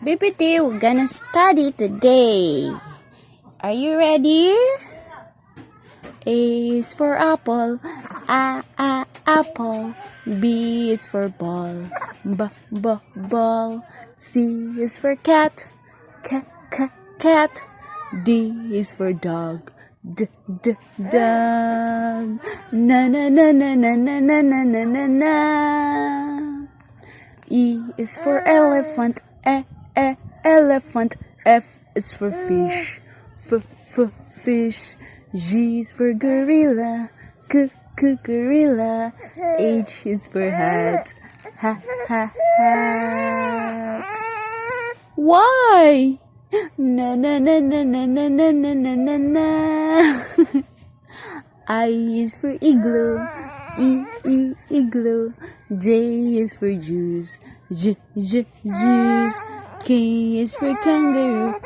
BPT, we're gonna study today. Are you ready? A is for apple, apple. B is for ball, ball. C is for cat, cat. D is for dog, dog. Na. E is for elephant, elephant. F is for fish, fish. G is for gorilla, gorilla. H is for hat, hat. Why? Na. I is for igloo, igloo. J is for juice, juice. K is for kangaroo,